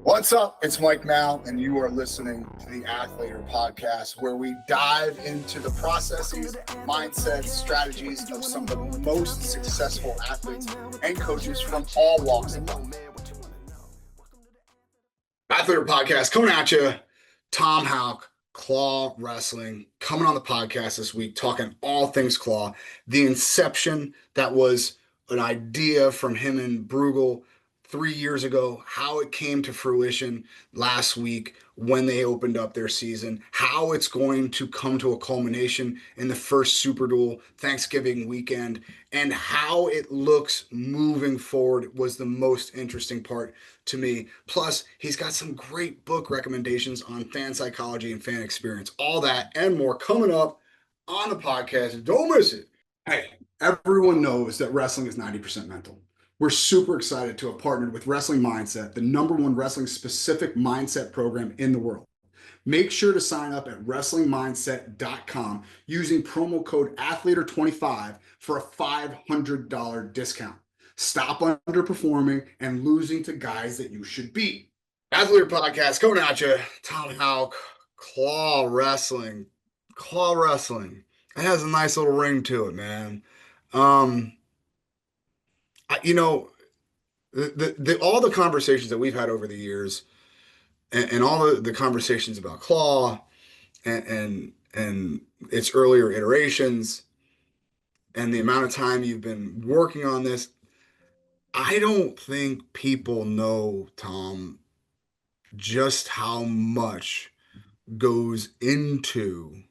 What's up? It's Mike Mal, and you are listening to the Athletor Podcast, where we dive into the processes, mindsets, strategies of some of the most successful athletes and coaches from all walks of life. Athletor Podcast coming at you. Tom Houck, Claw Wrestling, coming on the podcast this week, talking all things Claw. The inception that was an idea from him and Bruegel 3 years ago, how it came to fruition last week when they opened up their season, how it's going to come to a culmination in the first Super Duel Thanksgiving weekend, and how it looks moving forward was the most interesting part to me. Plus, he's got some great book recommendations on fan psychology and fan experience. All that and more coming up on the podcast. Don't miss it. Hey, everyone knows that wrestling is 90% mental. We're super excited to have partnered with Wrestling Mindset, the #1 wrestling-specific mindset program in the world. Make sure to sign up at wrestlingmindset.com using promo code Athletor25 for a $500 discount. Stop underperforming and losing to guys that you should beat. Athletor Podcast coming at you. Tom Houck, Claw Wrestling. Claw Wrestling. It has a nice little ring to it, man. All the conversations that we've had over the years and all the conversations about Claw and its earlier iterations and the amount of time you've been working on this, I don't think people know, Tom, just how much goes into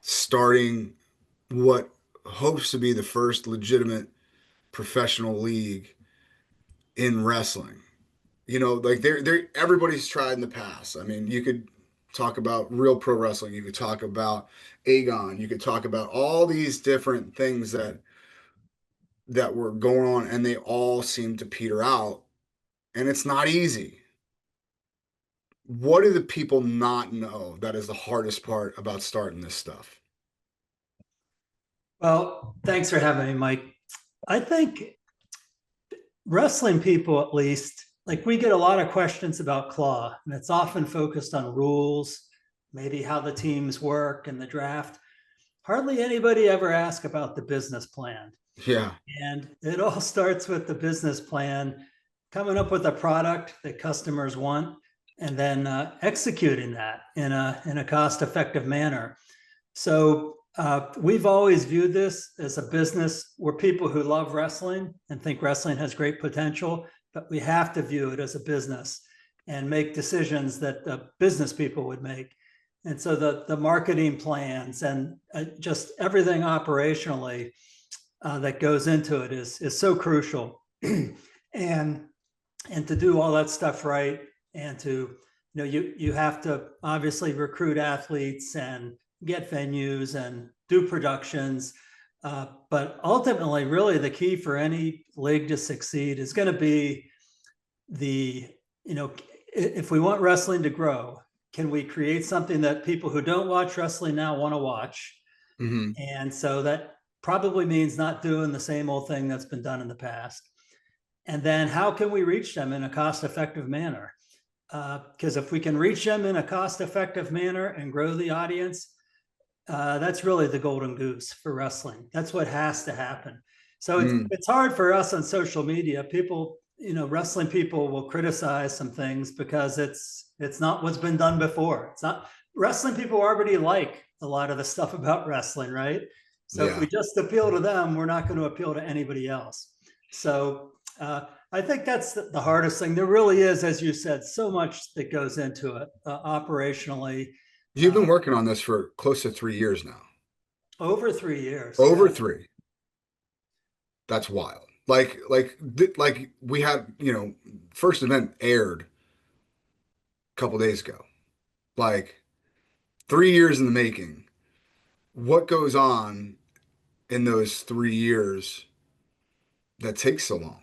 starting what hopes to be the first legitimate professional league in wrestling. You know, like everybody's tried in the past. I mean, you could talk about Real Pro Wrestling, you could talk about Aegon, you could talk about all these different things that were going on, and they all seem to peter out, and it's not easy. What do the people not know that is the hardest part about starting this stuff? Well, thanks for having me, Mike. I think wrestling people, at least, like, we get a lot of questions about Claw, and it's often focused on rules, maybe how the teams work and the draft. Hardly anybody ever asks about the business plan. Yeah. And it all starts with the business plan, coming up with a product that customers want, and then executing that in a cost-effective manner. So we've always viewed this as a business. We're people who love wrestling and think wrestling has great potential, but we have to view it as a business and make decisions that the business people would make. And so the marketing plans and just everything operationally that goes into it is so crucial. and to do all that stuff right, and to, you have to obviously recruit athletes and get venues and do productions. But ultimately, really the key for any league to succeed is going to be if we want wrestling to grow, can we create something that people who don't watch wrestling now want to watch? Mm-hmm. And so that probably means not doing the same old thing that's been done in the past. And then how can we reach them in a cost-effective manner? Because if we can reach them in a cost-effective manner and grow the audience, that's really the golden goose for wrestling. That's what has to happen. So it's hard for us on social media. People, wrestling people will criticize some things because it's not what's been done before. It's not, wrestling people already like a lot of the stuff about wrestling, right? So if we just appeal to them, we're not going to appeal to anybody else. So I think that's the hardest thing. There really is, as you said, so much that goes into it operationally. You've been working on this for close to 3 years now. Over 3 years. Over 3. That's wild. Like we had, first event aired a couple days ago. Like 3 years in the making. What goes on in those 3 years that takes so long?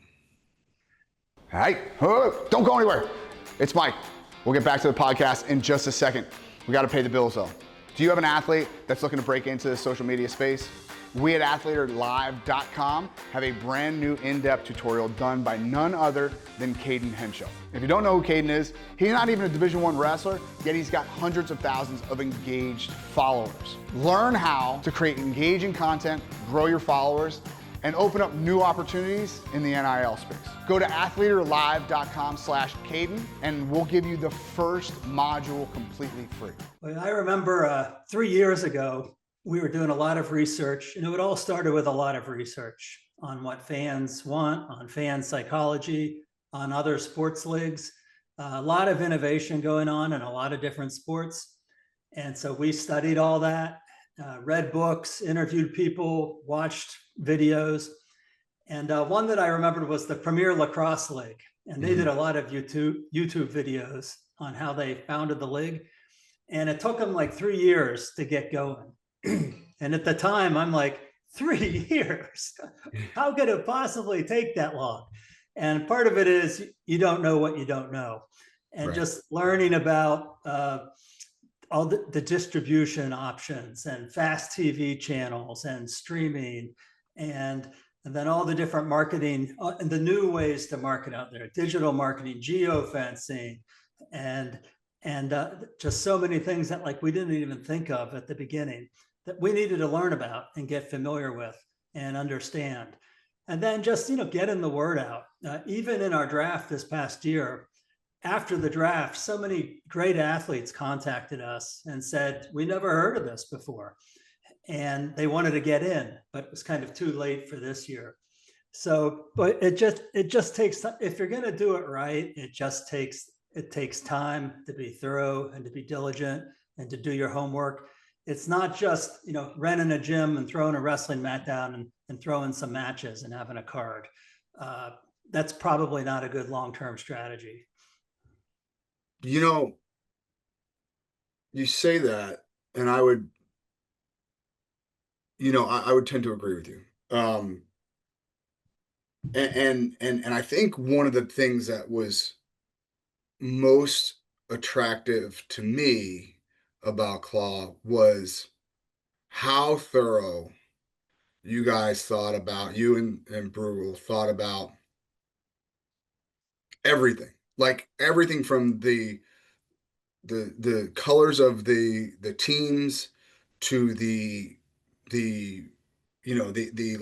Hey, don't go anywhere. It's Mike. We'll get back to the podcast in just a second. We got to pay the bills though. Do you have an athlete that's looking to break into the social media space? we at athletorlive.com have a brand new in-depth tutorial done by none other than Caden Henshaw. If you don't know who Caden is, he's not even a Division I wrestler, yet he's got hundreds of thousands of engaged followers. Learn how to create engaging content, grow your followers, and open up new opportunities in the NIL space. Go to athletorlive.com/Caden and we'll give you the first module completely free. Well, I remember 3 years ago, we were doing a lot of research, and it all started with a lot of research on what fans want, on fan psychology, on other sports leagues, a lot of innovation going on in a lot of different sports. And so we studied all that, read books, interviewed people, watched videos. And one that I remembered was the Premier Lacrosse League. And they did a lot of YouTube videos on how they founded the league. And it took them like 3 years to get going. And at the time, I'm like, 3 years? How could it possibly take that long? And part of it is you don't know what you don't know. And just learning about all the distribution options and fast TV channels and streaming and then all the different marketing and the new ways to market out there, digital marketing, geofencing, and just so many things that like we didn't even think of at the beginning that we needed to learn about and get familiar with and understand. And then just, getting the word out. Even in our draft this past year, after the draft, so many great athletes contacted us and said, we never heard of this before. And they wanted to get in, but it was kind of too late for this year. So, but it just takes, if you're going to do it right, it takes time to be thorough and to be diligent and to do your homework. It's not just, renting a gym and throwing a wrestling mat down and throwing some matches and having a card. That's probably not a good long-term strategy. You say that, and I would, I would tend to agree with you. And I think one of the things that was most attractive to me about Claw was how thorough you guys thought about, you and Bruegel thought about everything. Like everything from the colors of the teams to the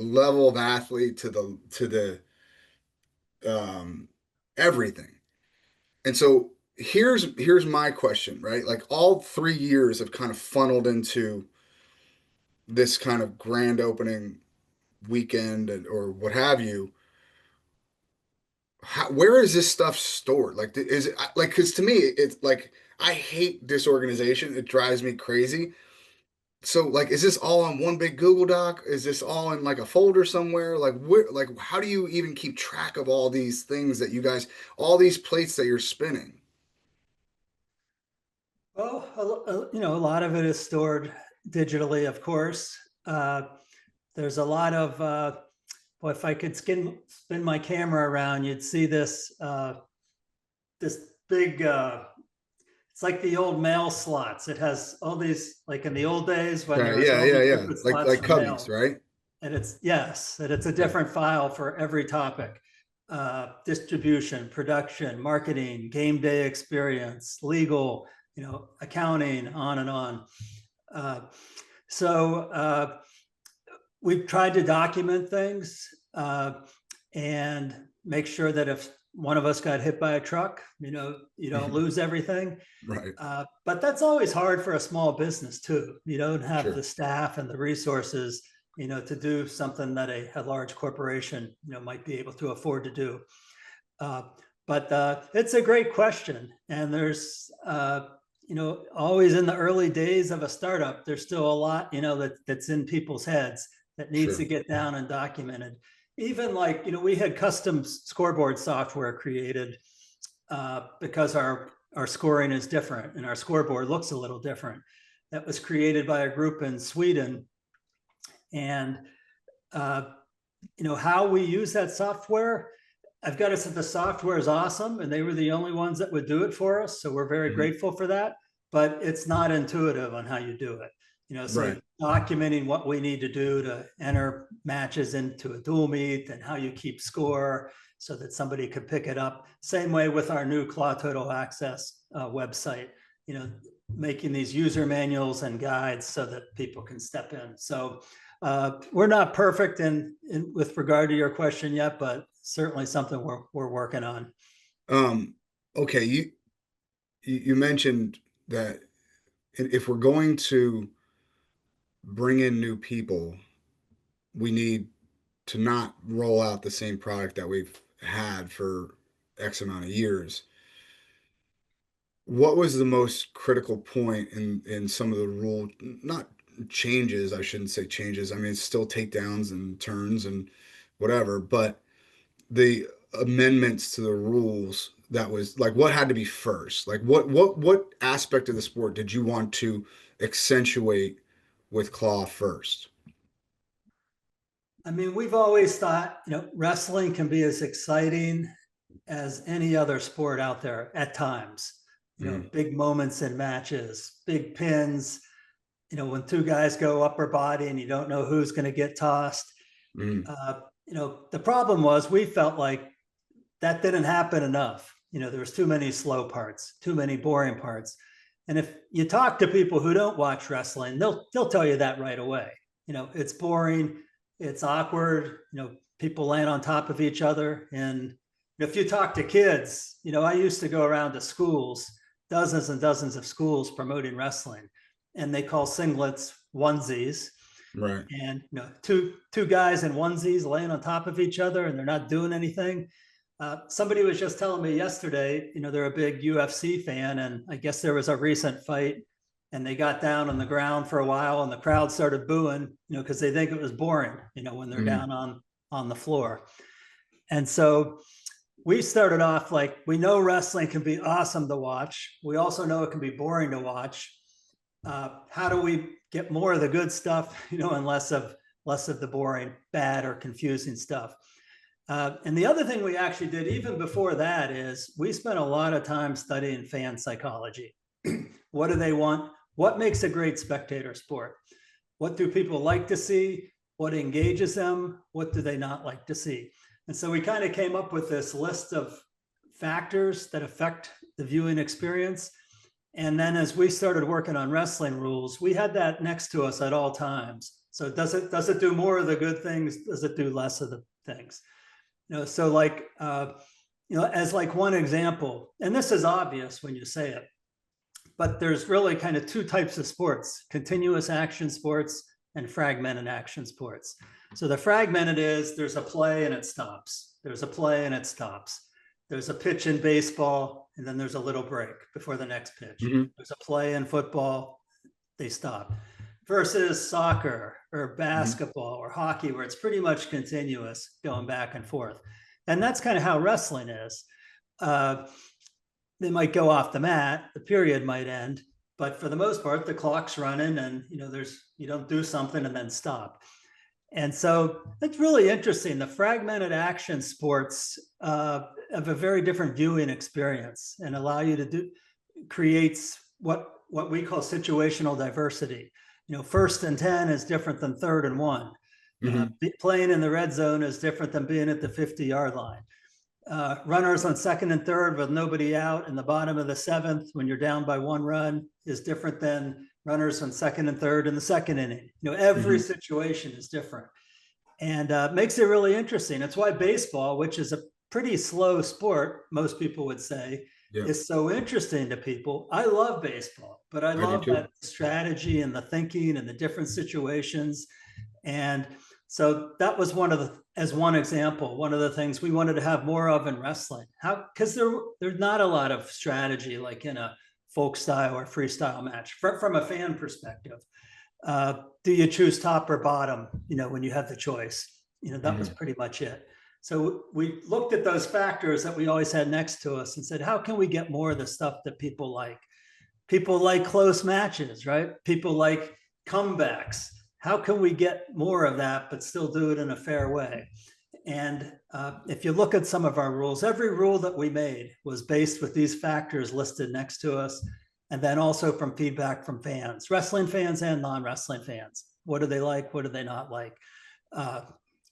level of athlete to the everything. And so here's my question, right? Like all 3 years have kind of funneled into this kind of grand opening weekend or what have you. Where is this stuff stored? Like, is it like, because to me, it's like, I hate disorganization. It drives me crazy. So like, is this all on one big Google Doc? Is this all in like a folder somewhere? Like how do you even keep track of all these things that you guys, all these plates that you're spinning? Well, a lot of it is stored digitally, of course. There's a lot of, well, if I could spin my camera around, you'd see this big, it's like the old mail slots. It has all these, like in the old days when there was like cubbies, right? And it's a different file for every topic. Distribution, production, marketing, game day experience, legal, accounting, on and on. So we've tried to document things and make sure that if one of us got hit by a truck, you don't lose everything. Right. But that's always hard for a small business too. You don't have the staff and the resources, to do something that a large corporation, might be able to afford to do. But it's a great question. And there's, always in the early days of a startup, there's still a lot, that's in people's heads that needs to get down and documented. Even like, we had custom scoreboard software created because our scoring is different and our scoreboard looks a little different. That was created by a group in Sweden. And, how we use that software, I've got to say the software is awesome and they were the only ones that would do it for us. So we're very grateful for that, but it's not intuitive on how you do it. So Right. documenting what we need to do to enter matches into a dual meet and how you keep score so that somebody could pick it up. Same way with our new Claw Total Access website, making these user manuals and guides so that people can step in. So we're not perfect in with regard to your question yet, but certainly something we're working on. Okay, you mentioned that if we're going to bring in new people, we need to not roll out the same product that we've had for X amount of years. What was the most critical point in some of the rule, not changes, I shouldn't say changes. I mean, it's still takedowns and turns and whatever, but the amendments to the rules that was like what had to be first? Like what aspect of the sport did you want to accentuate with claw first? I mean, we've always thought, wrestling can be as exciting as any other sport out there at times. Big moments in matches, big pins, when two guys go upper body and you don't know who's going to get tossed. The problem was we felt like that didn't happen enough. There was too many slow parts, too many boring parts. And if you talk to people who don't watch wrestling, they'll tell you that right away. It's boring, it's awkward, people laying on top of each other. And if you talk to kids, I used to go around to schools, dozens and dozens of schools promoting wrestling, and they call singlets onesies. Right. And two guys in onesies laying on top of each other and they're not doing anything. Somebody was just telling me yesterday, they're a big UFC fan, and I guess there was a recent fight and they got down on the ground for a while and the crowd started booing, because they think it was boring, when they're down on the floor. And so we started off like, we know wrestling can be awesome to watch. We also know it can be boring to watch. How do we get more of the good stuff, and less of the boring, bad, or confusing stuff? And the other thing we actually did even before that is we spent a lot of time studying fan psychology. What do they want? What makes a great spectator sport? What do people like to see? What engages them? What do they not like to see? And so we kind of came up with this list of factors that affect the viewing experience. And then as we started working on wrestling rules, we had that next to us at all times. So does it do more of the good things? Does it do less of the things? So like, as like one example, and this is obvious when you say it, but there's really kind of two types of sports: continuous action sports and fragmented action sports. So the fragmented is there's a play and it stops. There's a play and it stops. There's a pitch in baseball, and then there's a little break before the next pitch. There's a play in football, they stop. Versus soccer or basketball or hockey, where it's pretty much continuous, going back and forth. And that's kind of how wrestling is. They might go off the mat, the period might end, but for the most part, the clock's running, and you don't do something and then stop. And so it's really interesting. The fragmented action sports have a very different viewing experience and allow you to creates what we call situational diversity. 1st and 10 is different than 3rd and 1. Playing in the red zone is different than being at the 50-yard line. Runners on 2nd and 3rd with nobody out in the bottom of the 7th when you're down by 1 run is different than runners on 2nd and 3rd in the 2nd inning. Every situation is different, and makes it really interesting. It's why baseball, which is a pretty slow sport, most people would say, is so interesting to people. I love baseball, but I love that strategy and the thinking and the different situations. And so that was as one example, one of the things we wanted to have more of in wrestling. Because there's not a lot of strategy like in a folk style or freestyle match from a fan perspective. Do you choose top or bottom, when you have the choice? That was pretty much it. So we looked at those factors that we always had next to us and said, how can we get more of the stuff that people like? People like close matches, right? People like comebacks. How can we get more of that, but still do it in a fair way? And if you look at some of our rules, every rule that we made was based with these factors listed next to us. And then also from feedback from fans, wrestling fans and non-wrestling fans. What do they like? What do they not like?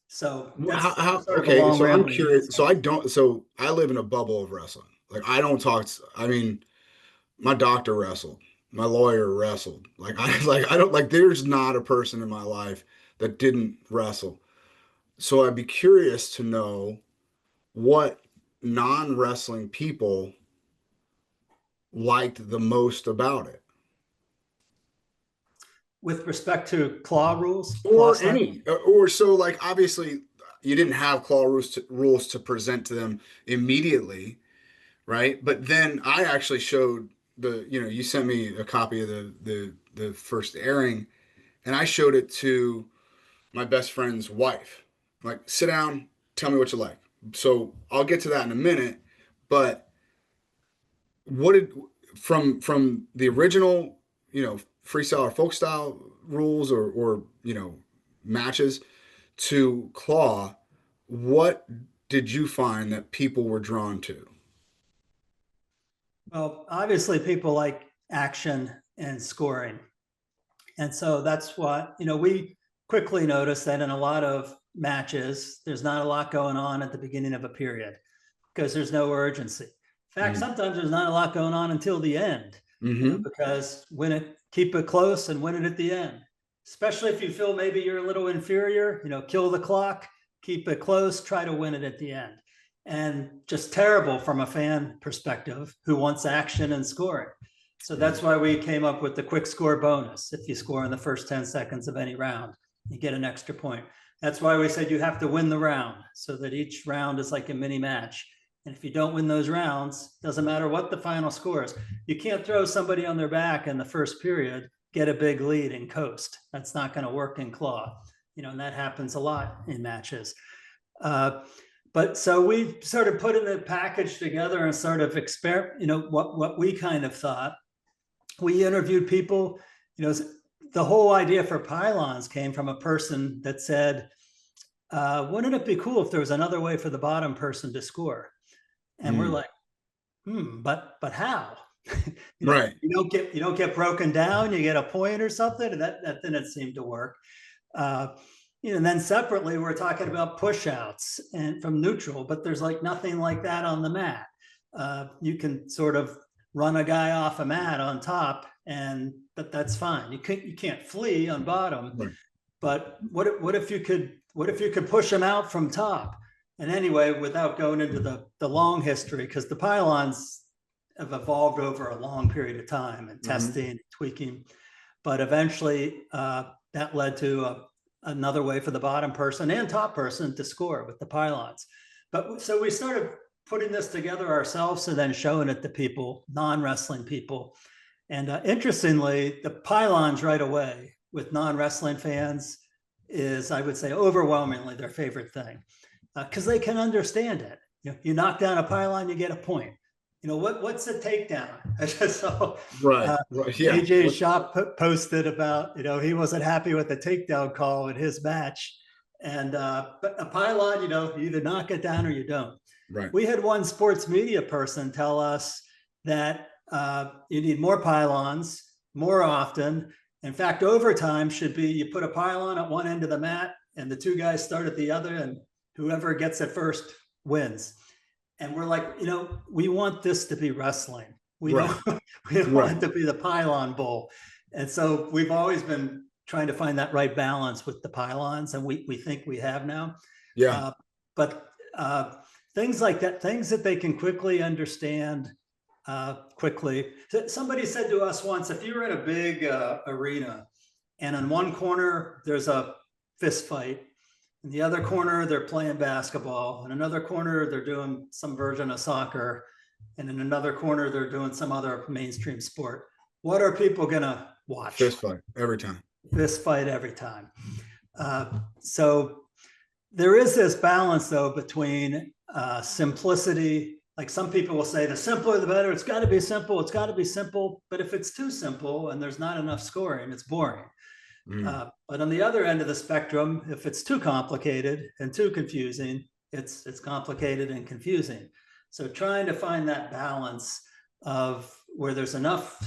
So that's sort of a okay, long so I'm rambling curious. answer. So I live in a bubble of wrestling. Like I don't talk, I mean, my doctor wrestled, my lawyer wrestled. I don't like there's not a person in my life that didn't wrestle. So I'd be curious to know what non-wrestling people liked the most about it. With respect to claw rules, claw Or style? any, or so like obviously you didn't have claw rules to present to them immediately, right? But then I actually showed you sent me a copy of the first airing, and I showed it to my best friend's wife. Like, sit down, tell me what you like. So I'll get to that in a minute, but what did from the original, freestyle or folk style rules or matches to claw, what did you find that people were drawn to? Well, obviously people like action and scoring. And so that's what, we quickly noticed that in a lot of matches, there's not a lot going on at the beginning of a period because there's no urgency. In fact, sometimes there's not a lot going on until the end, because keep it close and win it at the end, especially if you feel maybe you're a little inferior, kill the clock, keep it close, try to win it at the end. And just terrible from a fan perspective who wants action and scoring. So that's why we came up with the quick score bonus. If you score in the first 10 seconds of any round, you get an extra point. That's why we said you have to win the round, so that each round is like a mini match. And if you don't win those rounds, doesn't matter what the final score is. You can't throw somebody on their back in the first period, get a big lead and coast. That's not going to work in claw. And that happens a lot in matches. But so we sort of put in the package together and sort of what we kind of thought. We interviewed people, the whole idea for pylons came from a person that said, wouldn't it be cool if there was another way for the bottom person to score? And we're like, but how? Right. You don't get broken down, you get a point or something. And that didn't seem to work. And then separately, we're talking about push outs and from neutral, but there's like nothing like that on the mat. You can sort of run a guy off a mat on top, but that's fine. You can't flee on bottom, right. But what if you could push him out from top? And anyway, without going into the long history, because the pylons have evolved over a long period of time and testing, tweaking, but eventually that led to another way for the bottom person and top person to score with the pylons. But so we started putting this together ourselves and then showing it to people, non-wrestling people. And interestingly, the pylons right away with non-wrestling fans is, I would say, overwhelmingly their favorite thing, because they can understand it. You knock down a pylon, you get a point. What's a takedown? So, right. Yeah. AJ Shop posted about, he wasn't happy with the takedown call in his match. And but a pylon, you either knock it down or you don't. Right. We had one sports media person tell us that you need more pylons more often. In fact, overtime should be you put a pylon at one end of the mat and the two guys start at the other, and whoever gets it first wins. And we're like, we want this to be wrestling. We don't want it to be the pylon bowl. And so we've always been trying to find that right balance with the pylons, and we think we have now. Yeah. But things like that, things that they can quickly understand quickly. Somebody said to us once, if you're in a big arena and in one corner there's a fist fight, in the other corner they're playing basketball, in another corner they're doing some version of soccer, and in another corner they're doing some other mainstream sport, what are people gonna watch? Fist fight every time. Fist fight every time. So there is this balance though between simplicity. Like some people will say the simpler the better, it's got to be simple, but if it's too simple and there's not enough scoring, it's boring. But on the other end of the spectrum, if it's too complicated and too confusing, it's complicated and confusing. So trying to find that balance of where there's enough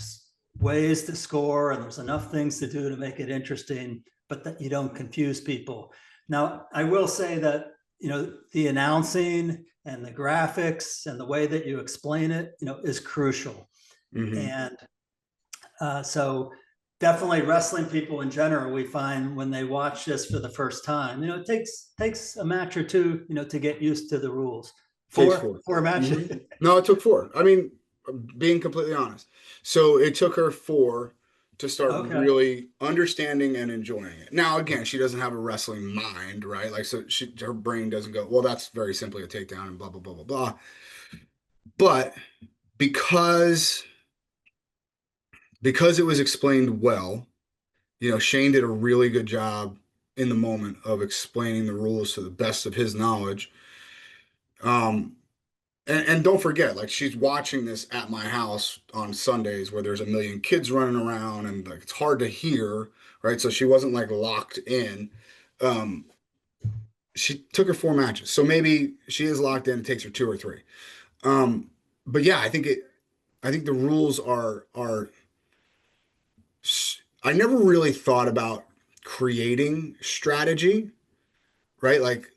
ways to score and there's enough things to do to make it interesting, but that you don't confuse people. Now, I will say that, the announcing and the graphics and the way that you explain it, is crucial. And so definitely wrestling people in general, we find when they watch this for the first time, it takes a match or two, to get used to the rules. Four matches. No, it took 4. I mean, being completely honest. So it took her 4 to start really understanding and enjoying it. Now, again, she doesn't have a wrestling mind, right? Like, so her brain doesn't go, well, that's very simply a takedown and blah, blah, blah, blah, blah. But because it was explained well, Shane did a really good job in the moment of explaining the rules to the best of his knowledge. And don't forget, like, she's watching this at my house on Sundays where there's a million kids running around and like it's hard to hear, right? So she wasn't like locked in. She took her 4 matches, so maybe she is locked in. It takes her 2 or 3. But yeah, I think the rules are. I never really thought about creating strategy, right? Like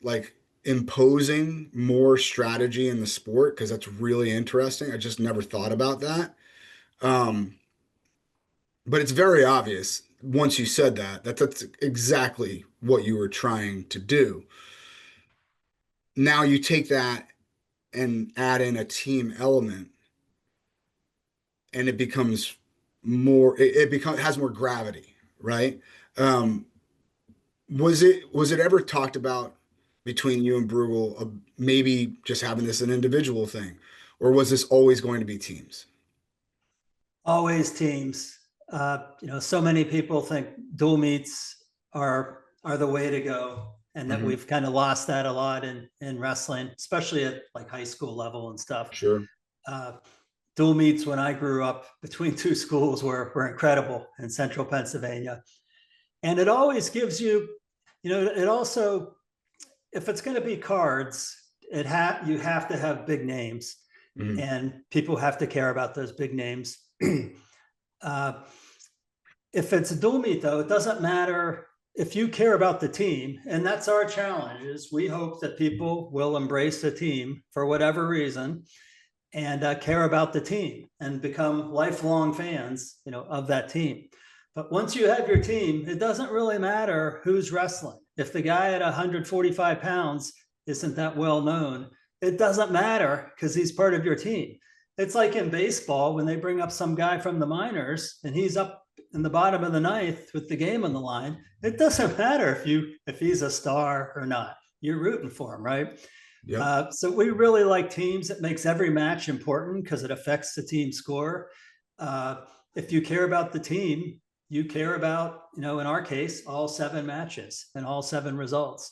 imposing more strategy in the sport, because that's really interesting. I just never thought about that. But it's very obvious once you said that's exactly what you were trying to do. Now you take that and add in a team element and it becomes more, has more gravity, right? Was it ever talked about between you and Bruegel of maybe just having this an individual thing, or was this always going to be teams? Always teams. So many people think dual meets are the way to go, and that we've kind of lost that a lot in wrestling, especially at like high school level and stuff. Sure. Dual meets when I grew up between 2 schools were incredible in central Pennsylvania. And it always gives you, it also, if it's going to be cards, you have to have big names, and people have to care about those big names. If it's a dual meet, though, it doesn't matter if you care about the team. And that's our challenge, is we hope that people will embrace the team for whatever reason and care about the team and become lifelong fans, of that team. But once you have your team, it doesn't really matter who's wrestling. If the guy at 145 pounds isn't that well known, it doesn't matter, because he's part of your team. It's like in baseball when they bring up some guy from the minors and he's up in the bottom of the 9th with the game on the line. It doesn't matter if he's a star or not. You're rooting for him, right? Yeah. So we really like teams. It makes every match important because it affects the team score. If you care about the team, you care about, in our case, all 7 matches and all 7 results.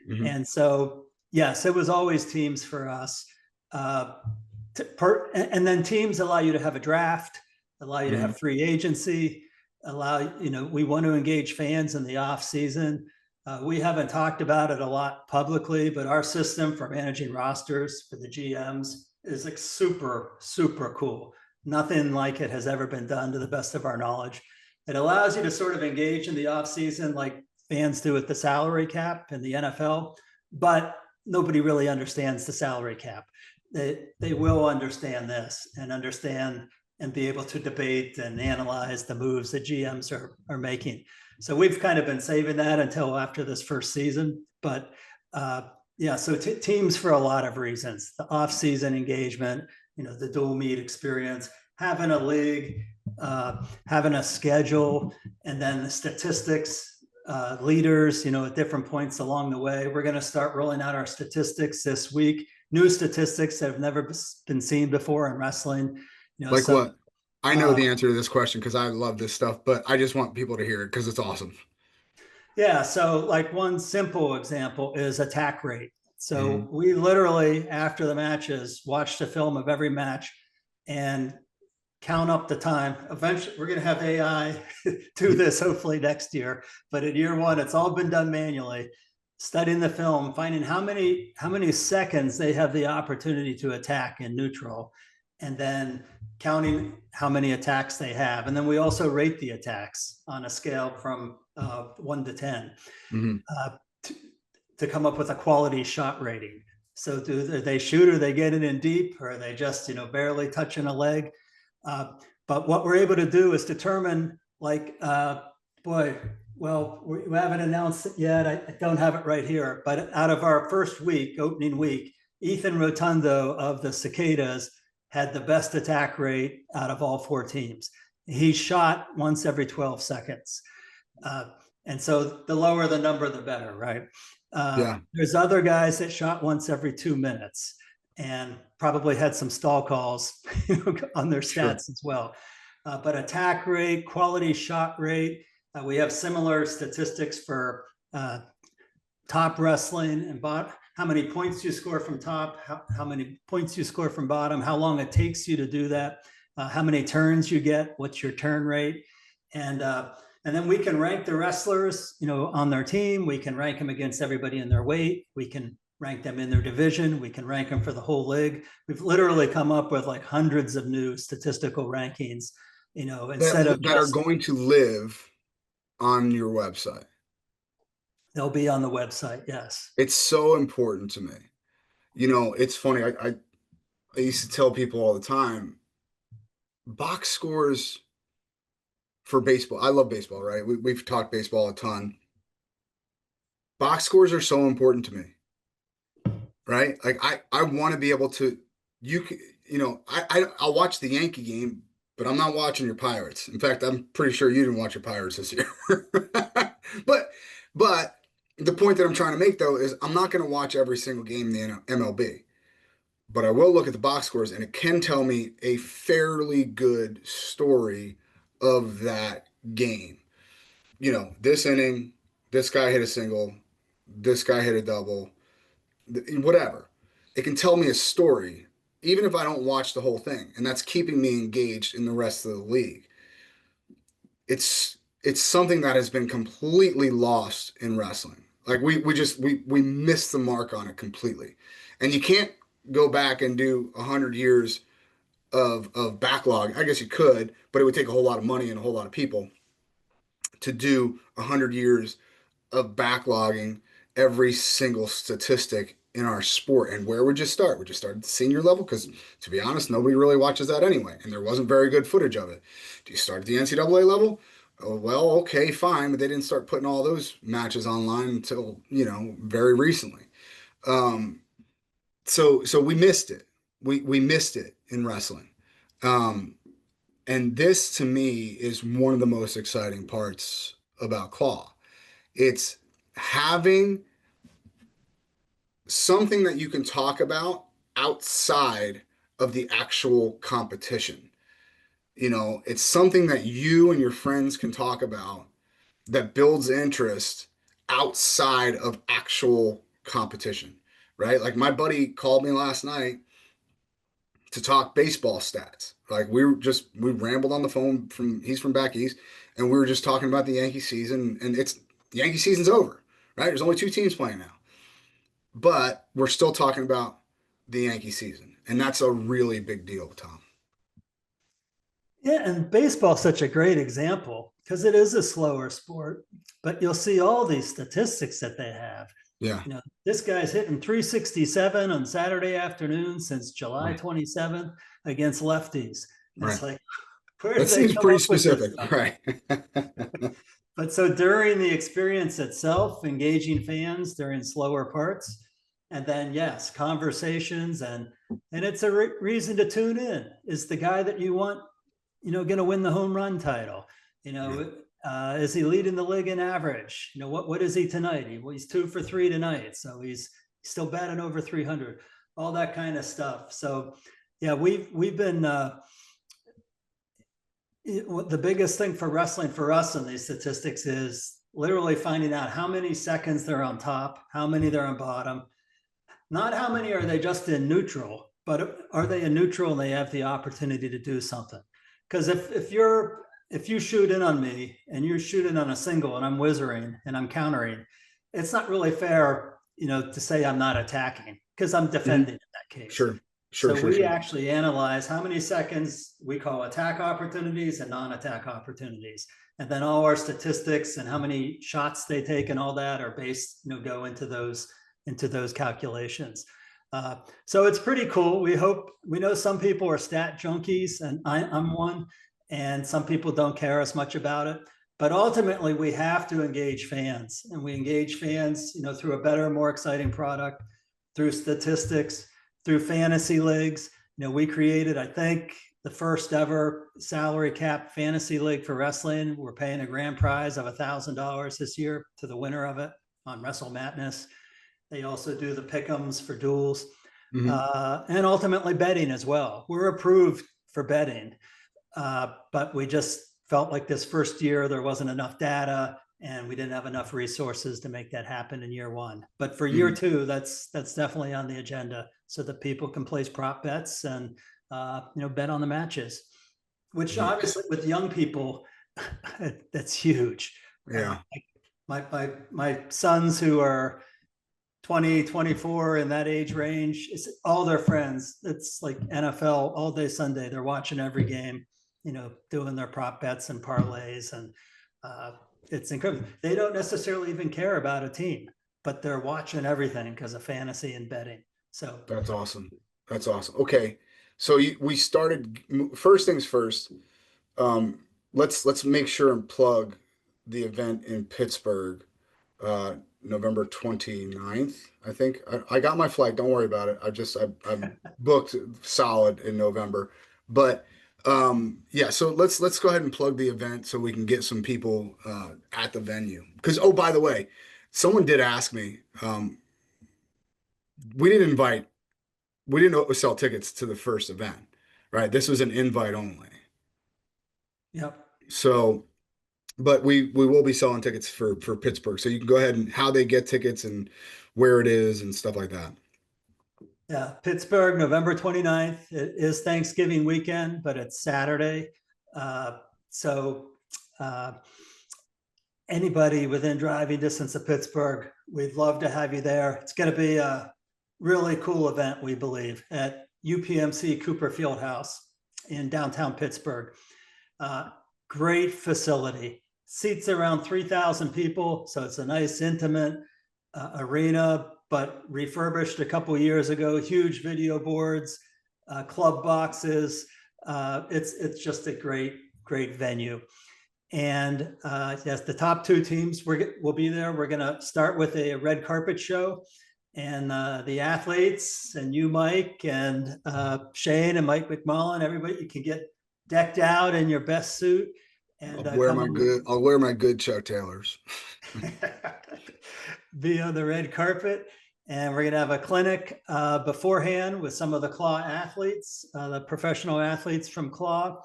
And so, yes, it was always teams for us. And then teams allow you to have a draft, allow you to have free agency, we want to engage fans in the off season. We haven't talked about it a lot publicly, but our system for managing rosters for the GMs is like super, super cool. Nothing like it has ever been done, to the best of our knowledge. It allows you to sort of engage in the off season like fans do with the salary cap in the NFL, but nobody really understands the salary cap. They will understand this and understand and be able to debate and analyze the moves that GMs are making. So we've kind of been saving that until after this first season. But so teams for a lot of reasons: the off-season engagement, the dual meet experience, having a league, having a schedule, and then the statistics, leaders, at different points along the way. We're going to start rolling out our statistics this week. New statistics that have never been seen before in wrestling. What? I know the answer to this question because I love this stuff, but I just want people to hear it because it's awesome. Yeah. So like one simple example is attack rate. So we literally, after the matches, watch the film of every match and count up the time. Eventually, we're going to have AI do this hopefully next year. But in year 1, it's all been done manually. Studying the film, finding how many seconds they have the opportunity to attack in neutral. and then counting how many attacks they have. And then we also rate the attacks on a scale from 1 to 10 to come up with a quality shot rating. So do they shoot, or they get it in deep, or are they just, barely touching a leg? But what we're able to do is determine, like, we haven't announced it yet. I don't have it right here, but out of our first week, opening week, Ethan Rotundo of the Cicadas had the best attack rate out of all 4 teams. He shot once every 12 seconds. And so the lower the number, the better, right? There's other guys that shot once every 2 minutes and probably had some stall calls on their stats as well. But attack rate, quality shot rate, we have similar statistics for top wrestling and how many points you score from top, how many points you score from bottom, how long it takes you to do that, how many turns you get, what's your turn rate. And then we can rank the wrestlers, on their team. We can rank them against everybody in their weight. We can rank them in their division. We can rank them for the whole league. We've literally come up with like hundreds of new statistical rankings, instead of that are going to live on your website. They'll be on the website. Yes. It's so important to me. It's funny. I used to tell people all the time, box scores for baseball. I love baseball, right? We've talked baseball a ton. Box scores are so important to me, right? Like I want to be able to, I'll watch the Yankee game, but I'm not watching your Pirates. In fact, I'm pretty sure you didn't watch your Pirates this year. But the point that I'm trying to make, though, is I'm not going to watch every single game in the MLB. But I will look at the box scores, and it can tell me a fairly good story of that game. This inning, this guy hit a single, this guy hit a double, whatever. It can tell me a story, even if I don't watch the whole thing. And that's keeping me engaged in the rest of the league. It's something that has been completely lost in wrestling. Like we missed the mark on it completely. And you can't go back and do 100 years of backlog. I guess you could, but it would take a whole lot of money and a whole lot of people to do 100 years of backlogging every single statistic in our sport. And where would you start? Would you start at the senior level? Because to be honest, nobody really watches that anyway. And there wasn't very good footage of it. Do you start at the NCAA level? Oh, well, okay, fine. But they didn't start putting all those matches online until, very recently. So we missed it. We missed it in wrestling. And this to me is one of the most exciting parts about Claw. It's having something that you can talk about outside of the actual competition. It's something that you and your friends can talk about that builds interest outside of actual competition, right? Like my buddy called me last night to talk baseball stats. Like we rambled on the phone he's from back east, and we were just talking about the Yankee season, and the Yankee season's over, right? There's only 2 teams playing now, but we're still talking about the Yankee season. And that's a really big deal, Tom. Yeah, and baseball is such a great example because it is a slower sport, but you'll see all these statistics that they have. Yeah. This guy's hitting 367 on Saturday afternoon since July 27th against lefties. It's like, where that seems pretty specific, right? But so during the experience itself, engaging fans during slower parts, and then yes, conversations, and it's a reason to tune in. Is the guy that you want, going to win the home run title? Is he leading the league in average? What is he tonight? He's 2 for 3 tonight, so he's still batting over 300. All that kind of stuff. So yeah, we've been the biggest thing for wrestling for us in these statistics is literally finding out how many seconds they're on top, how many they're on bottom. Not how many are they just in neutral, but are they in neutral and they have the opportunity to do something? Because if you shoot in on me and you're shooting on a single and I'm whizzering and I'm countering, it's not really fair, to say I'm not attacking because I'm defending in that case. Sure. So Sure. we actually analyze how many seconds we call attack opportunities and non-attack opportunities. And then all our statistics and how many shots they take and all that are based, go into those calculations. So it's pretty cool. We know some people are stat junkies, and I'm one, and some people don't care as much about it. But ultimately, we have to engage fans, and we engage fans, through a better, more exciting product, through statistics, through fantasy leagues. We created, I think, the first ever salary cap fantasy league for wrestling. We're paying a grand prize of $1,000 this year to the winner of it on Wrestle Madness. They also do the pick'ems for duels, and ultimately betting as well. We're approved for betting, but we just felt like this first year there wasn't enough data, and we didn't have enough resources to make that happen in year one. But for year two, that's definitely on the agenda, so that people can place prop bets and bet on the matches, which obviously with young people, that's huge. Yeah. My sons who are 20, 24 in that age range, it's all their friends. It's like NFL all day Sunday. They're watching every game, doing their prop bets and parlays, and it's incredible. They don't necessarily even care about a team, but they're watching everything because of fantasy and betting. So that's awesome. Okay. So we started, first things first. Let's make sure and plug the event in Pittsburgh, November 29th, I think. I got my flight. Don't worry about it. I'm booked solid in November. But yeah, so let's go ahead and plug the event so we can get some people at the venue. Because, oh, by the way, someone did ask me, we didn't sell tickets to the first event, right? This was an invite only. Yep. So, but we will be selling tickets for Pittsburgh. So you can go ahead and how they get tickets and where it is and stuff like that. Yeah, Pittsburgh, November 29th. It is Thanksgiving weekend, but it's Saturday. So anybody within driving distance of Pittsburgh, we'd love to have you there. It's going to be a really cool event, we believe, at UPMC Cooper Fieldhouse in downtown Pittsburgh. Great facility. Seats around 3,000 people. So it's a nice, intimate arena, but refurbished a couple years ago. Huge video boards, club boxes. It's just a great venue. And yes, the top two teams will be there. We're going to start with a red carpet show. And the athletes and you, Mike, and Shane and Mike McMullen, everybody, you can get decked out in your best suit. And I'll wear my good Chuck Taylors. Be on the red carpet. And we're going to have a clinic beforehand with some of the Claw athletes, the professional athletes from Claw.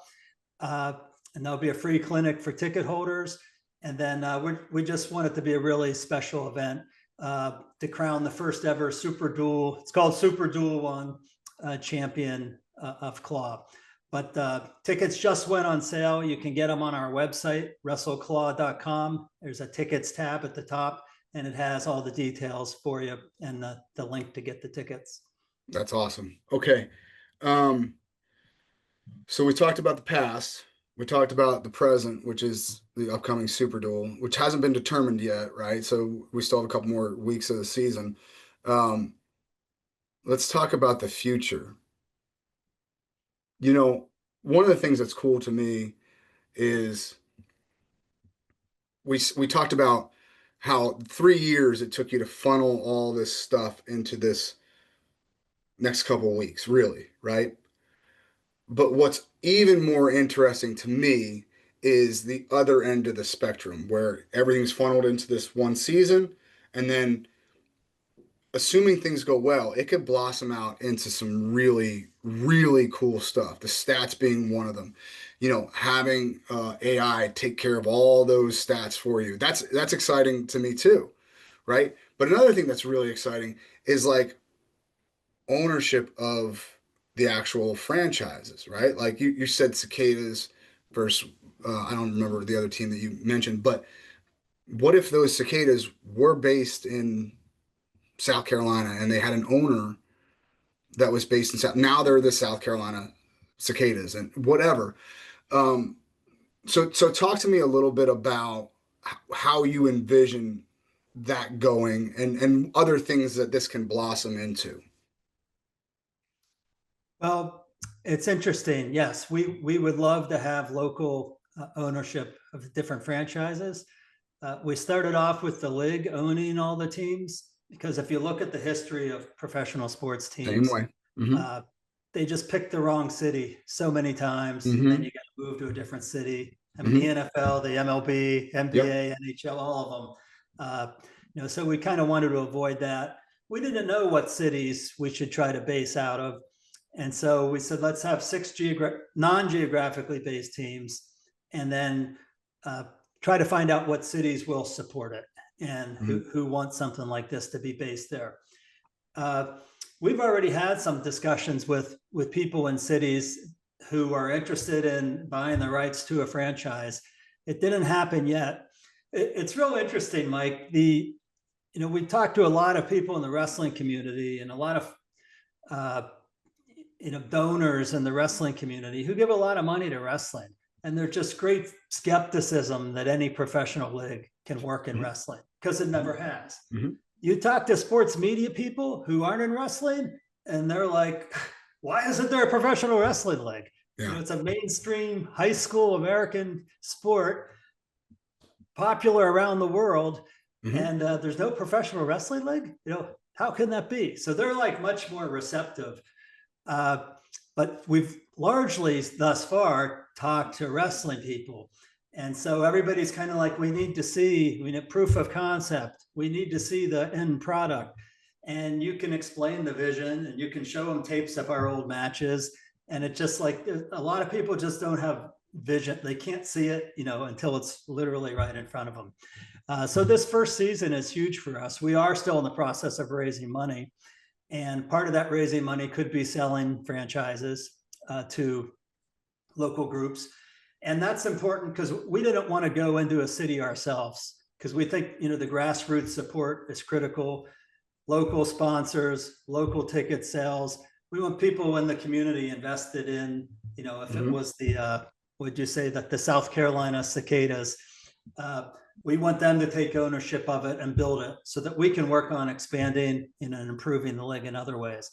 And there'll be a free clinic for ticket holders. And then we just want it to be a really special event to crown the first ever Super Duel. It's called Super Duel 1 champion of Claw. But tickets just went on sale. You can get them on our website, wrestleclaw.com. There's a tickets tab at the top, and it has all the details for you and the link to get the tickets. That's awesome. Okay. So we talked about the past. We talked about the present, which is the upcoming Super Duel, which hasn't been determined yet, right? So we still have a couple more weeks of the season. Let's talk about the future. One of the things that's cool to me is we talked about how 3 years it took you to funnel all this stuff into this next couple of weeks, really, right? But what's even more interesting to me is the other end of the spectrum where everything's funneled into this one season, and then assuming things go well, it could blossom out into some really, really cool stuff. The stats being one of them. Having AI take care of all those stats for you. That's exciting to me too, right? But another thing that's really exciting is like ownership of the actual franchises, right? Like you said cicadas versus, I don't remember the other team that you mentioned, but what if those cicadas were based in South Carolina and they had an owner that was based in South. Now they're the South Carolina Cicadas and whatever. So talk to me a little bit about how you envision that going and other things that this can blossom into. Well, it's interesting. Yes, we would love to have local ownership of different franchises. We started off with the league owning all the teams because if you look at the history of professional sports teams, Same way. They just picked the wrong city so many times, and then you got to move to a different city. I mean, the NFL, the MLB, NBA, NHL, all of them. So we kind of wanted to avoid that. We didn't know what cities we should try to base out of. And so we said, let's have 6 non-geographically based teams, and then try to find out what cities will support it and who want something like this to be based there. We've already had some discussions with people in cities who are interested in buying the rights to a franchise. It didn't happen yet. It's real interesting, Mike. We talked to a lot of people in the wrestling community and a lot of donors in the wrestling community who give a lot of money to wrestling. And there's just great skepticism that any professional league can work in wrestling because it never has. You talk to sports media people who aren't in wrestling, and they're like, why isn't there a professional wrestling league? Yeah. It's a mainstream high school American sport, popular around the world, and there's no professional wrestling league. How can that be? So they're like much more receptive. But we've largely thus far talked to wrestling people. And so everybody's kind of like, we need proof of concept. We need to see the end product. And you can explain the vision and you can show them tapes of our old matches. And it's just like a lot of people just don't have vision. They can't see it, until it's literally right in front of them. So this first season is huge for us. We are still in the process of raising money. And part of that raising money could be selling franchises to local groups. And that's important because we didn't want to go into a city ourselves because we think, the grassroots support is critical. Local sponsors, local ticket sales. We want people in the community invested in, if it was the South Carolina Cicadas, we want them to take ownership of it and build it so that we can work on expanding and improving the league in other ways.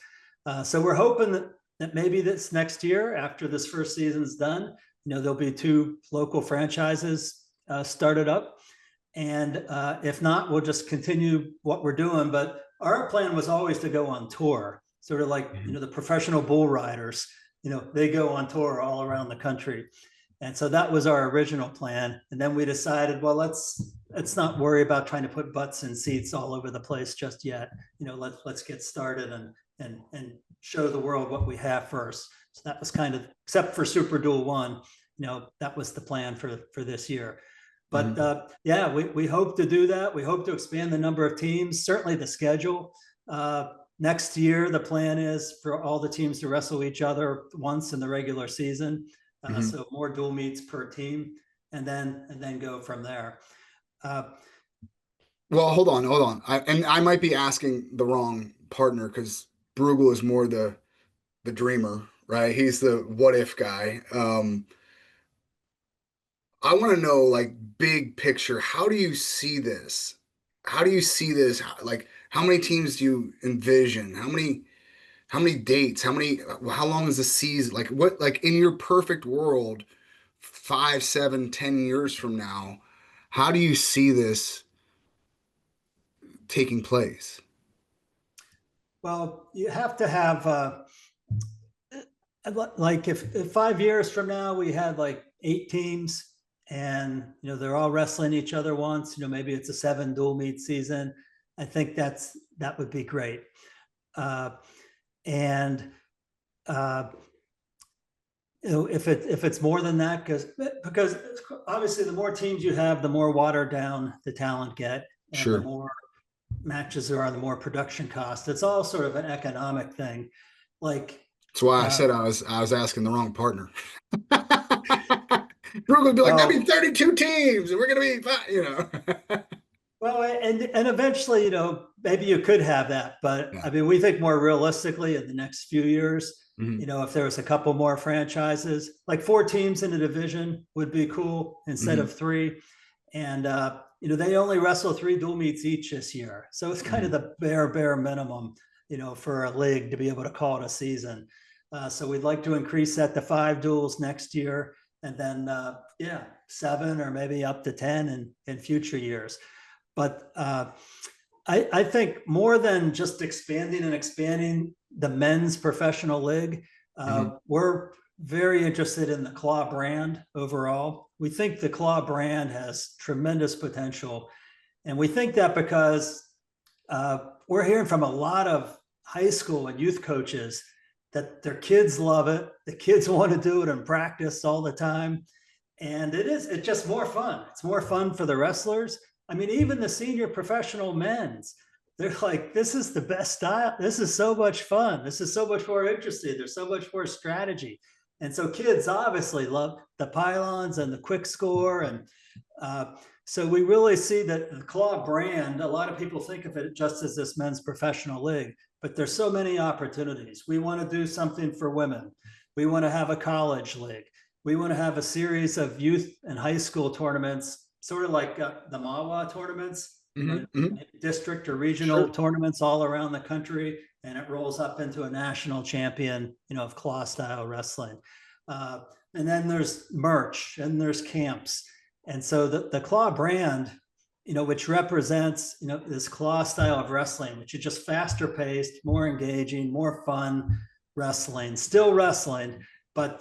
So we're hoping that maybe this next year, after this first season's done, there'll be 2 local franchises started up. And if not, we'll just continue what we're doing. But our plan was always to go on tour, sort of like, the professional bull riders, they go on tour all around the country. And so that was our original plan. And then we decided, well, let's not worry about trying to put butts in seats all over the place just yet. Let's get started and show the world what we have first. So that was kind of, except for Super Duel 1, that was the plan for this year. But we hope to do that. We hope to expand the number of teams, certainly the schedule. Next year, the plan is for all the teams to wrestle each other once in the regular season. So more dual meets per team, and then go from there. Well, hold on. I might be asking the wrong partner because Bruegel is more the dreamer, right? He's the what if guy. I want to know, like, big picture, how do you see this? Like, how many teams do you envision? How many dates? How long is the season? Like, what, like, in your perfect world, 5, 7, 10 years from now, how do you see this taking place? Well, you have to have, like, if 5 years from now we had like 8 teams and, they're all wrestling each other once, maybe it's a 7 dual meet season. I think that would be great. And if it's more than that, because obviously the more teams you have, the more watered down the talent get, and Sure. the more matches there are, the more production cost. It's all sort of an economic thing. Like, That's why I said I was asking the wrong partner. Bruegel would be like, that'd be 32 teams, and we're gonna be fine, Well, and eventually, maybe you could have that, but Yeah. I mean, we think more realistically in the next few years, Mhm. if there was a couple more franchises, like 4 teams in a division would be cool instead of 3. And, they only wrestle 3 dual meets each this year. So it's kind of the bare minimum, for a league to be able to call it a season. So we'd like to increase that to 5 duels next year. And then, 7 or maybe up to 10 in future years. But I think more than just expanding the men's professional league, we're very interested in the Claw brand overall. We think the Claw brand has tremendous potential. And we think that because we're hearing from a lot of high school and youth coaches that their kids love it. The kids want to do it in practice all the time. And it's just more fun. It's more fun for the wrestlers. I mean, even the senior professional men's, they're like, this is the best style. This is so much fun. This is so much more interesting. There's so much more strategy. And so kids obviously love the pylons and the quick score. And so we really see that the Claw brand, a lot of people think of it just as this men's professional league, but there's so many opportunities. We want to do something for women. We want to have a college league. We want to have a series of youth and high school tournaments, sort of like the MAWA tournaments, district or regional tournaments all around the country. And it rolls up into a national champion, of Claw style wrestling. And then there's merch and there's camps. And so the Claw brand, which represents, this Claw style of wrestling, which is just faster paced, more engaging, more fun wrestling, still wrestling, but,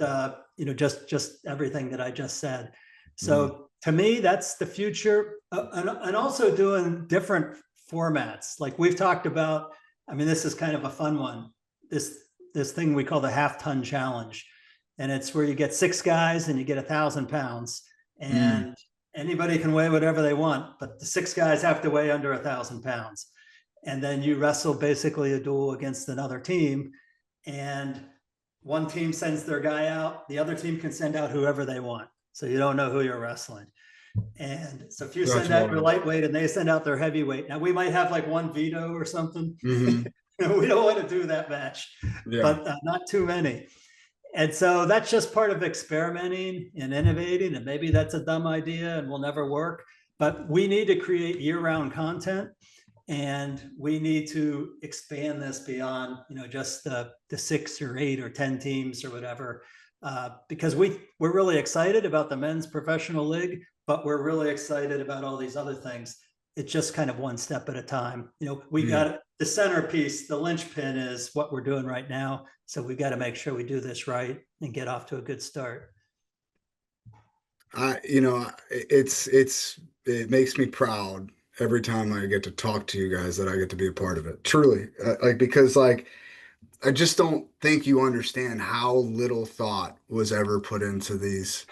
just everything that I just said. So to me, that's the future. And also doing different formats. Like we've talked about, I mean, this is kind of a fun one. This thing we call the half-ton challenge. And it's where you get 6 guys and you get 1,000 pounds. And anybody can weigh whatever they want, but the 6 guys have to weigh under 1,000 pounds. And then you wrestle basically a duel against another team. And one team sends their guy out, the other team can send out whoever they want. So you don't know who you're wrestling. And so if you send out your lightweight and they send out their heavyweight, now we might have like one veto or something. We don't want to do that match, but not too many. And so that's just part of experimenting and innovating. And maybe that's a dumb idea and will never work, but we need to create year-round content. And we need to expand this beyond, just the 6 or 8 or 10 teams or whatever, because we're really excited about the men's professional league, but we're really excited about all these other things. It's just kind of one step at a time. We got the centerpiece, the linchpin is what we're doing right now. So we got to make sure we do this right and get off to a good start. It makes me proud every time I get to talk to you guys that I get to be a part of it. Truly, because I just don't think you understand how little thought was ever put into these.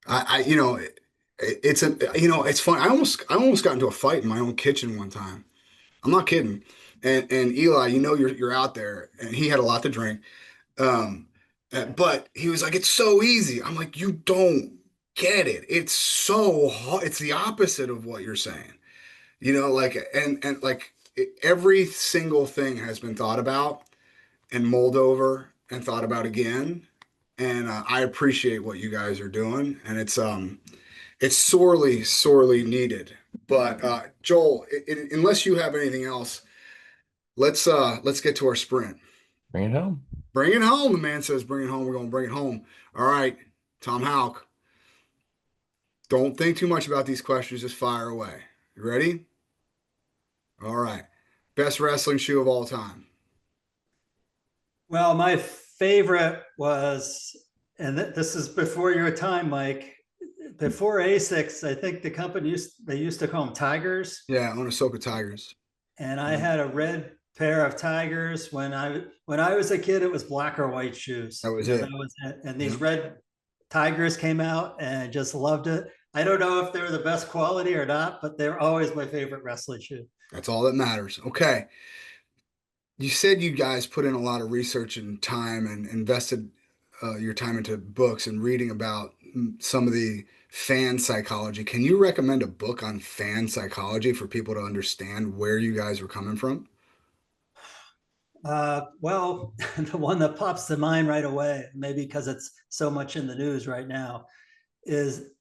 It's fun. I almost got into a fight in my own kitchen one time. I'm not kidding. And Eli, you're out there, and he had a lot to drink. But he was like, "It's so easy." I'm like, "You don't get it. It's so hard. It's the opposite of what you're saying." Every single thing has been thought about and mulled over and thought about again. And I appreciate what you guys are doing, and it's sorely, sorely needed. But Joel, unless you have anything else, let's get to our sprint. Bring it home. Bring it home. The man says, "Bring it home." We're going to bring it home. All right, Tom Houck. Don't think too much about these questions. Just fire away. You ready? All right. Best wrestling shoe of all time. Well, my favorite was, and this is before your time, Mike, before Asics, I think the company used to call them Tigers. Yeah, Onitsuka Tigers. And I had a red pair of Tigers. When I was a kid, it was black or white shoes. That was it. That was it. And these red Tigers came out and I just loved it. I don't know if they're the best quality or not, but they're always my favorite wrestling shoe. That's all that matters. Okay. You said you guys put in a lot of research and time and invested your time into books and reading about some of the fan psychology. Can you recommend a book on fan psychology for people to understand where you guys were coming from? Well, the one that pops to mind right away, maybe because it's so much in the news right now,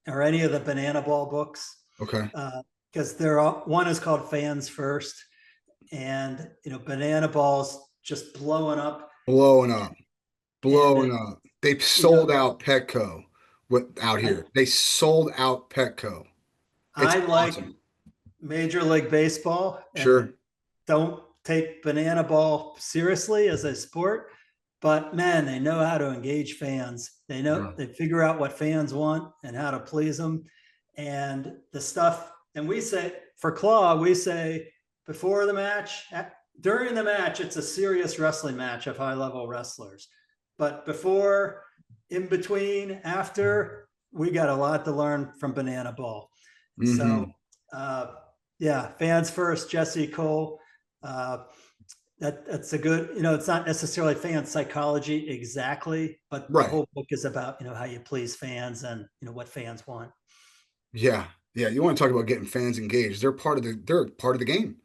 are any of the Banana Ball books. Okay. Because one is called Fans First, and Banana Ball's just blowing up. Blowing up. Blowing And up. They sold out Petco out here. They sold out Petco. It's I like awesome. Major League Baseball. Sure. Don't take Banana Ball seriously as a sport, but man, they know how to engage fans. They know they figure out what fans want and how to please them. And the stuff, and we say for Claw, we say before the match, during the match, it's a serious wrestling match of high-level wrestlers. But before, in between, after, we got a lot to learn from Banana Ball. So, yeah, Fans First, Jesse Cole. That's a good, it's not necessarily fan psychology exactly, but the whole book is about, how you please fans and, what fans want. Yeah. Yeah. You want to talk about getting fans engaged. They're part of the game.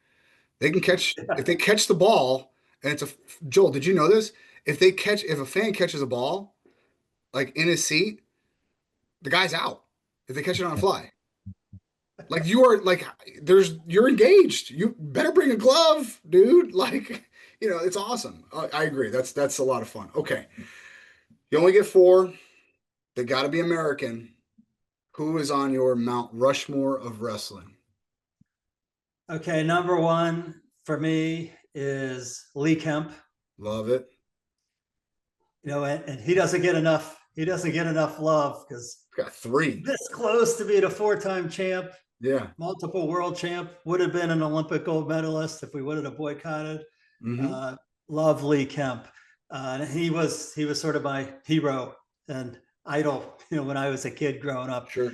They can catch, if they catch the ball, and Joel, did you know this? If a fan catches a ball, like in his seat, the guy's out. If they catch it on a fly. Like you're engaged. You better bring a glove, dude. Like, it's awesome. I agree. That's a lot of fun. Okay. You only get 4. They got to be American. Who is on your Mount Rushmore of wrestling? Okay. Number 1 for me is Lee Kemp. Love it. And he doesn't get enough love because got 3. This close to being a 4-time champ. Yeah. Multiple world champ, would have been an Olympic gold medalist if we wouldn't have boycotted. Love Lee Kemp. And he was sort of my hero and idol, when I was a kid growing up. Sure.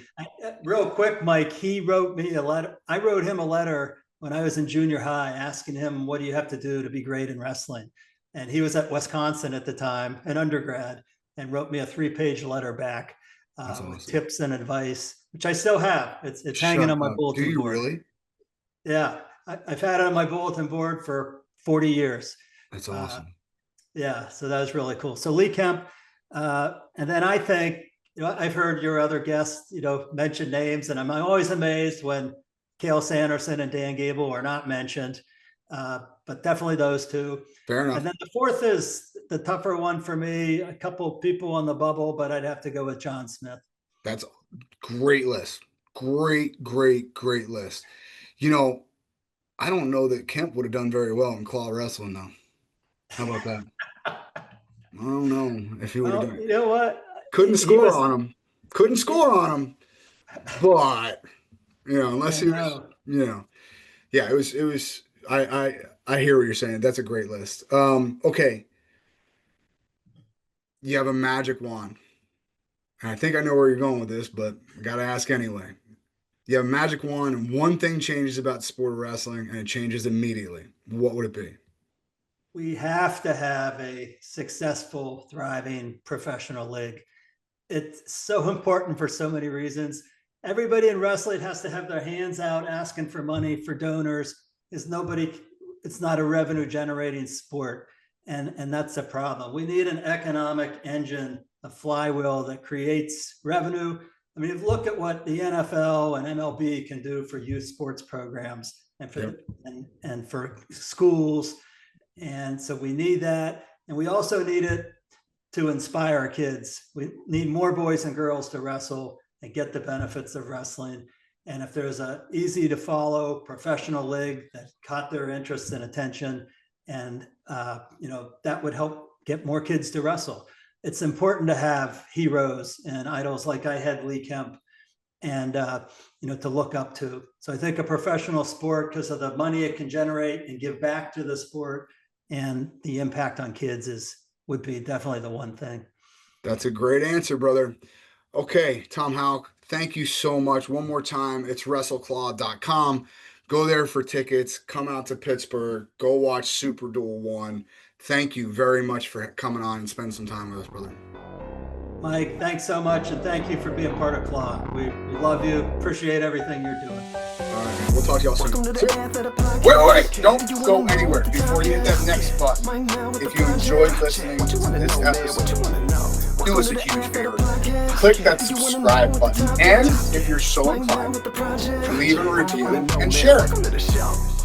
Real quick, Mike, he wrote me a letter. I wrote him a letter when I was in junior high asking him, what do you have to do to be great in wrestling? And he was at Wisconsin at the time, an undergrad, and wrote me a 3-page letter back with tips and advice, which I still have. It's hanging on my bulletin board. Do you really? Yeah. I've had it on my bulletin board for 40 years. That's awesome. Yeah. So that was really cool. So Lee Kemp. And then I think, I've heard your other guests, mention names, and I'm always amazed when Cale Sanderson and Dan Gable are not mentioned. But definitely those 2. Fair enough. And then the 4th is the tougher one for me. A couple people on the bubble, but I'd have to go with John Smith. That's a great list. Great list. I don't know that Kemp would have done very well in claw wrestling, though. How about that? I don't know if he would have done it. You know what? Couldn't score on him. But, unless he was, yeah, it was, I hear what you're saying. That's a great list. Okay. You have a magic wand. And I think I know where you're going with this, but I got to ask anyway. You have a magic wand and one thing changes about the sport of wrestling and it changes immediately. What would it be? We have to have a successful, thriving professional league. It's so important for so many reasons. Everybody in wrestling has to have their hands out asking for money for donors. It's not a revenue generating sport. And that's a problem. We need an economic engine, a flywheel that creates revenue. I mean, look at what the NFL and MLB can do for youth sports programs and for schools. And so we need that. And we also need it to inspire kids. We need more boys and girls to wrestle and get the benefits of wrestling. And if there's a easy to follow professional league that caught their interest and attention, and that would help get more kids to wrestle. It's important to have heroes and idols like I had Lee Kemp and to look up to. So I think a professional sport, because of the money it can generate and give back to the sport and the impact on kids, would be definitely the one thing. That's a great answer, brother. Okay, Tom Houck, thank you so much. One more time, it's WrestleClaw.com. Go there for tickets. Come out to Pittsburgh. Go watch Super Duel 1. Thank you very much for coming on and spending some time with us, brother. Mike, thanks so much, and thank you for being part of Claw. We love you, appreciate everything you're doing. All right, man. We'll talk to y'all soon. Wait, don't go anywhere before you hit that next button. If you enjoyed listening to this episode, do us a huge favor. Click that subscribe button. And if you're so inclined, leave a review and share it.